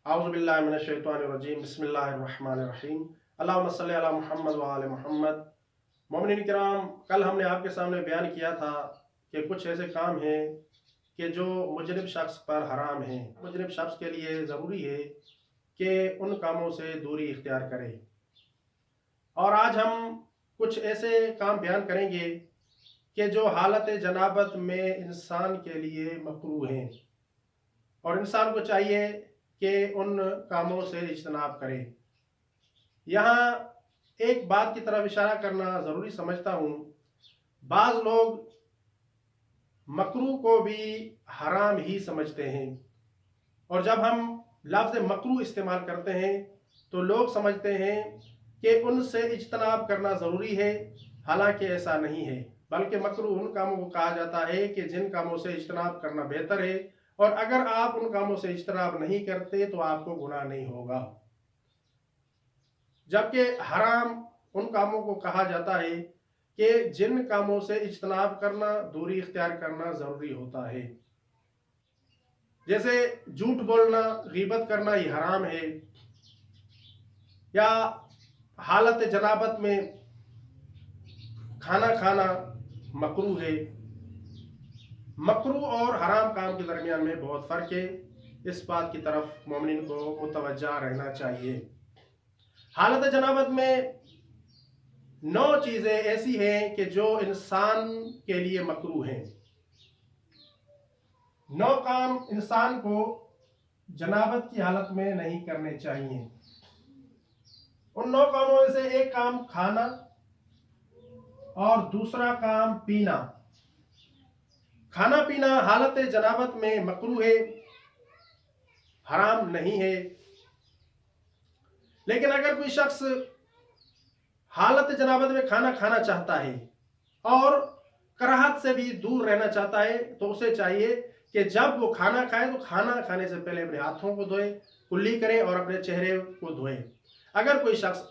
आऊज़ुबिल्लाहि मिनश्शैतानिर्रजीम बिस्मिल्लाहिर्रहमानिर्रहीम अल्लाहुम्मा सल्लि अला मुहम्मद व आले मुहम्मद। मोमिनीन किराम, कल हमने आपके सामने बयान किया था कि कुछ ऐसे काम हैं कि जो मुजरिम शख्स पर हराम हैं। मुजरिम शख्स के लिए ज़रूरी है कि उन कामों से दूरी इख्तियार करे। और आज हम कुछ ऐसे काम बयान करेंगे कि जो हालत जनाबत में इंसान के लिए मकरूह हैं और इंसान को चाहिए कि उन कामों से इज्तनाब करे। यहाँ एक बात की तरफ इशारा करना ज़रूरी समझता हूँ। बाज़ लोग मकरूह को भी हराम ही समझते हैं और जब हम लफ्ज़ मकरूह इस्तेमाल करते हैं तो लोग समझते हैं कि उनसे इज्तनाब करना ज़रूरी है, हालांकि ऐसा नहीं है। बल्कि मकरूह उन कामों को कहा जाता है कि जिन कामों से इज्तनाब करना बेहतर है, और अगर आप उन कामों से इज्तनाब नहीं करते तो आपको गुनाह नहीं होगा। जबकि हराम उन कामों को कहा जाता है कि जिन कामों से इज्तनाब करना, दूरी इख्तियार करना ज़रूरी होता है। जैसे झूठ बोलना, गीबत करना, ये हराम है। या हालत जनाबत में खाना खाना मकरूह है। मकरूह और हराम काम के दरमियान में बहुत फ़र्क है। इस बात की तरफ मोमिन को मुतवज्जा रहना चाहिए। हालत जनाबत में 9 चीज़ें ऐसी हैं कि जो इंसान के लिए मकरूह हैं। 9 काम इंसान को जनाबत की हालत में नहीं करने चाहिए। उन 9 कामों में से एक काम खाना और दूसरा काम पीना। खाना पीना हालत जनाबत में मकरूह है, हराम नहीं है। लेकिन अगर कोई शख्स हालत जनाबत में खाना खाना चाहता है और कराहत से भी दूर रहना चाहता है तो उसे चाहिए कि जब वो खाना खाए तो खाना खाने से पहले अपने हाथों को धोए, कुल्ली करे और अपने चेहरे को धोए। अगर कोई शख्स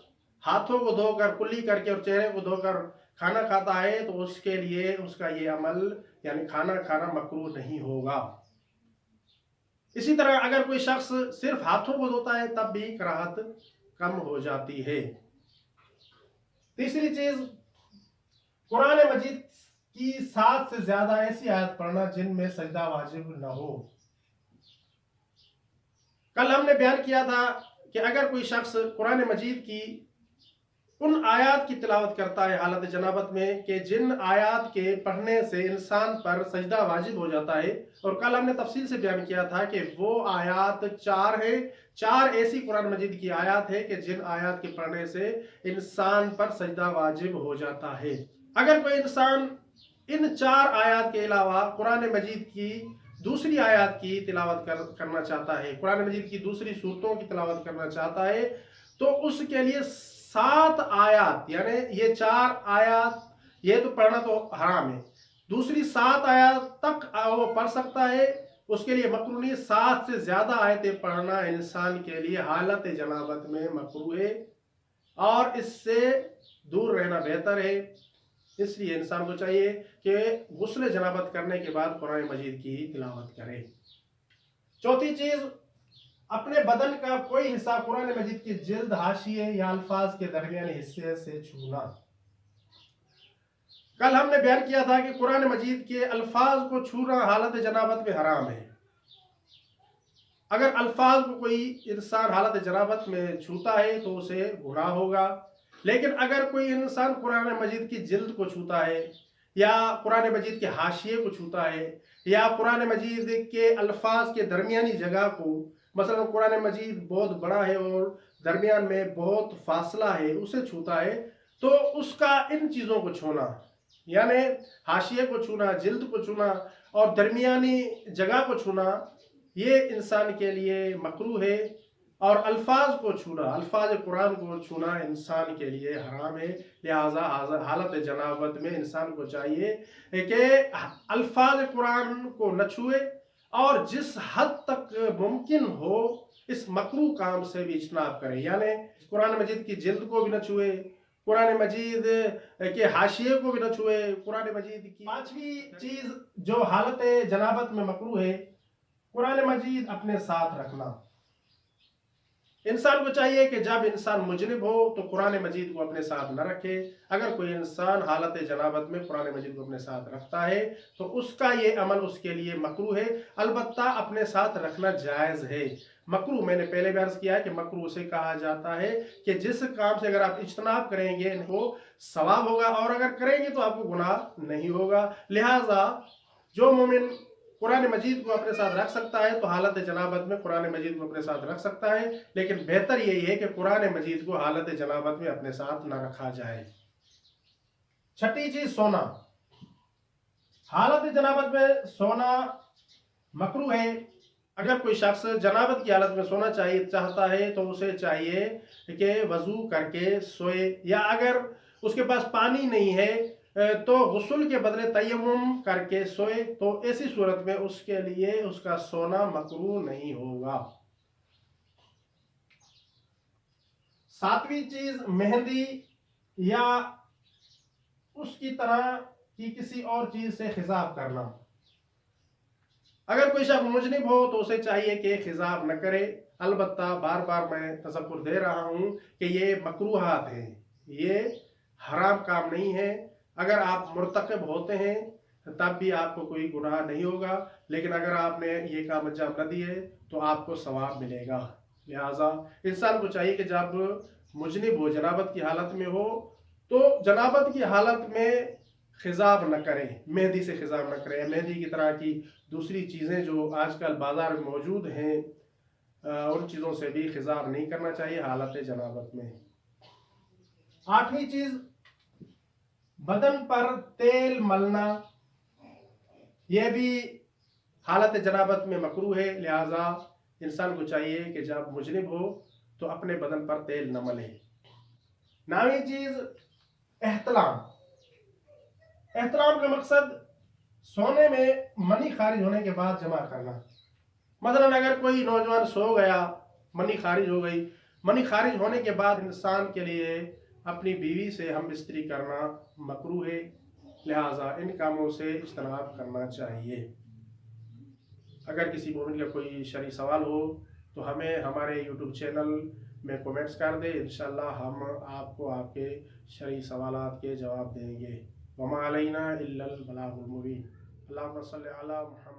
हाथों को धोकर, कुल्ली करके और चेहरे को धोकर खाना खाता है तो उसके लिए उसका ये अमल यानी खाना खाना मकरूह नहीं होगा। इसी तरह अगर कोई शख्स सिर्फ हाथों को धोता है तब भी कराहत कम हो जाती है। तीसरी चीज, कुरान मजीद की 7 से ज्यादा ऐसी आयत पढ़ना जिनमें सजदा वाजिब न हो। कल हमने बयान किया था कि अगर कोई शख्स कुरान मजीद की उन आयात की तिलावत करता है हालत जनाबत में कि जिन आयात के पढ़ने से इंसान पर सजदा वाजिब हो जाता है, और कल हमने तफसील से बयान किया था कि वो आयात 4 है। 4 ऐसी कुरान मजीद की आयात है कि जिन आयात के पढ़ने से इंसान पर सजदा वाजिब हो जाता है। अगर कोई इंसान इन 4 आयात के अलावा कुरान मजीद की दूसरी आयात की तिलावत करना चाहता है, कुरान मजीद की दूसरी सूरतों की तिलावत करना चाहता है, तो उसके लिए 7 आयात यानी ये 4 आयात ये तो पढ़ना तो हराम है, दूसरी 7 आयात तक वो पढ़ सकता है, उसके लिए मकरूह नहीं। 7 से ज्यादा आयतें पढ़ना इंसान के लिए हालत जनाबत में मकरूह है और इससे दूर रहना बेहतर है। इसलिए इंसान को चाहिए कि गुस्ल जनाबत करने के बाद कुरान मजीद की तिलावत करे। चौथी चीज, अपने बदन का कोई हिस्सा कुरान मजीद की जिल्द, हाशिए या अल्फाज के दरमियानी हिस्से से छूना। कल हमने बयान किया था कि कुरान मजीद के अल्फाज को छूना हालत जनाबत में हराम है। अगर अल्फाज को कोई इंसान हालत जनाबत में छूता है तो उसे गुनाह होगा। लेकिन अगर कोई इंसान कुरान मजीद की जिल्द को छूता है या कुरान मजीद के हाशिए को छूता है या कुरान मजीद के अल्फाज के दरमियानी जगह को, मसलन कुरान मजीद बहुत बड़ा है और दरमियान में बहुत फासला है, उसे छूता है, तो उसका इन चीज़ों को छूना यानी हाशिए को छूना, जिल्द को छूना और दरमियानी जगह को छूना, ये इंसान के लिए मकरूह है। और अल्फाज को छूना, अल्फाज कुरान को छूना इंसान के लिए हराम है। लिहाजा हालत जनाबत में इंसान को चाहिए कि अल्फाज कुरान को न छुए और जिस हद तक मुमकिन हो इस मकरूह काम से भी इज्तनाब करे, यानी कुरान मजीद की जिल्द को भी न छुए, कुरान मजीद के हाशिए को भी न छुए, कुरान मजीद की। 5वीं चीज जो हालत जनाबत में मकरूह है, कुरान मजीद अपने साथ रखना। इंसान को चाहिए कि जब इंसान मुजरिब हो तो कुरान मजीद को अपने साथ न रखे। अगर कोई इंसान हालत जनाबत में कुरान मजीद को अपने साथ रखता है तो उसका ये अमल उसके लिए मकरू है, अलबत्ता अपने साथ रखना जायज़ है। मकरू मैंने पहले भी अर्ज किया है कि मकरू उसे कहा जाता है कि जिस काम से अगर आप इज्तनाब करेंगे वो सवाब होगा और अगर करेंगे तो आपको गुनाह नहीं होगा। लिहाजा जो मोमिन कुरान मजीद को अपने साथ रख सकता है तो हालत जनाबत में कुरान मजीद को अपने साथ रख सकता है, लेकिन बेहतर यही है कि कुरान मजीद को हालत जनाबत में अपने साथ न रखा जाए। छठी चीज सोना। हालत जनाबत में सोना मकरू है। अगर कोई शख्स जनाबत की हालत में सोना चाहता है तो उसे चाहिए कि वजू करके सोए, या अगर उसके पास पानी नहीं है तो गुस्ल के बदले तयम्मुम करके सोए, तो ऐसी सूरत में उसके लिए उसका सोना मकरू नहीं होगा। सातवीं चीज मेहंदी या उसकी तरह की किसी और चीज से खिजाब करना। अगर कोई शख्स मुजनिब हो तो उसे चाहिए कि खिजाब न करे, अलबत्ता बार बार मैं तसव्वुर दे रहा हूं कि ये मकरूहात हैं, ये हराम काम नहीं है। अगर आप मुर्तकब होते हैं तब भी आपको कोई गुनाह नहीं होगा, लेकिन अगर आपने ये काम अंजाम न दिए तो आपको सवाब मिलेगा। लिहाजा इंसान को चाहिए कि जब मुजनिब हो, जनाबत की हालत में हो, तो जनाबत की हालत में खिजाब न करें, मेहंदी से खिजाब न करें। मेहंदी की तरह की दूसरी चीज़ें जो आजकल बाजार में मौजूद हैं उन चीज़ों से भी खिजाब नहीं करना चाहिए हालत जनाबत में। आठवीं चीज बदन पर तेल मलना, यह भी हालत जनाबत में मकरू है। लिहाजा इंसान को चाहिए कि जब मुजनिब हो तो अपने बदन पर तेल न मले। नौवीं चीज एहतलाम। एहतलाम का मकसद सोने में मनी खारिज होने के बाद जमा करना। मसलन अगर कोई नौजवान सो गया, मनी खारिज हो गई, मनी खारिज होने के बाद इंसान के लिए अपनी बीवी से हम बिस्तरी करना मकरू है। लिहाजा इन कामों से इज्तनाब करना चाहिए। अगर किसी मोमिन का कोई शरई सवाल हो तो हमें हमारे यूट्यूब चैनल में कमेंट्स कर दे, इंशाल्लाह हम आपको आपके शरई सवालात के जवाब देंगे। वमा अलैना इल्लल बलागुल मुबीन। अल्लाहुम्मा सल्लि अला मुहम्मद।